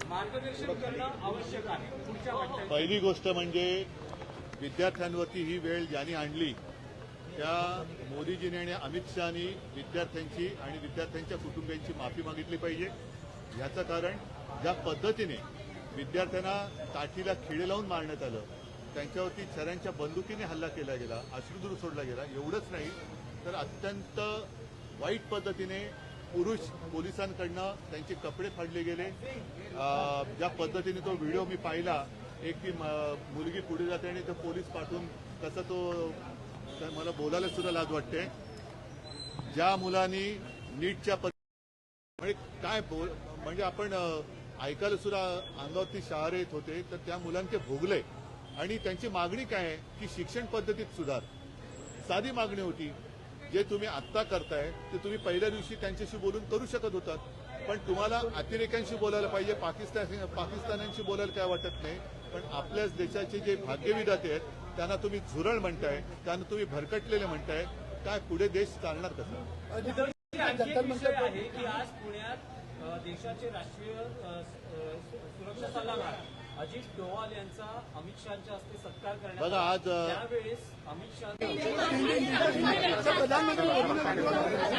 मार्गदर्शन करणं आवश्यक आहे। पहिली गोष्ट म्हणजे विद्यार्थ्यांवरती ही वेळ ज्यांनी आणली त्या मोदीजींनी आणि अमित शहानी विद्यार्थ्यांची आणि विद्यार्थ्यांच्या कुटुंबियांची माफी मागितली पाहिजे। याचं कारण ज्या पद्धतीने विद्यार्थ्यांना काठीला खिळे लावून मारण्यात आलं, त्यांच्यावरती छऱ्यांच्या बंदुकीने हल्ला केला गेला, अश्रुधूर सोडला गेला, एवढंच नाही तर अत्यंत वाईट पद्धतीने पुरुष पोलिसांकडनं त्यांचे कपडे फाडले गेले। ज्या पद्धतीने तो व्हिडिओ मी पाहिला, एक ती मुलगी पुढे जाते आणि तो पोलीस पाठवून तसं तो मला बोलायला सुद्धा लाज वाटते। ज्या मुलांनी नीटच्या म्हणजे काय म्हणजे आपण ऐकायला सुद्धा अंगावरती शहारे येत होते, तर त्या मुलांचे भोगले आणि त्यांची मागणी काय आहे की शिक्षण पद्धतीत सुधार। साधी मागणी होती, जे तुम्ही आत्ता करताय ते तुम्ही पहिल्या दिवशी त्यांच्याशी बोलून करू शकत होतात, पण तुम्हाला अतिरेक्यांशी बोलायला पाहिजे, पाकिस्तान्यांशी बोलायला काय वाटत नाही, पण आपल्याच देशाचे जे भाग्यविधाते आहेत त्यांना तुम्ही झुरळ म्हणताय, त्यांना तुम्ही भरकटलेले म्हणताय, काय पुढे देश चालणार कसं? विषय आहे की आज पुण्यात देशाचे राष्ट्रीय सुरक्षा सल्लागार अजित डोवाल यांचा अमित शहाच्या हस्ते सत्कार करण्यात बघा आज त्यावेळेस अमित शहा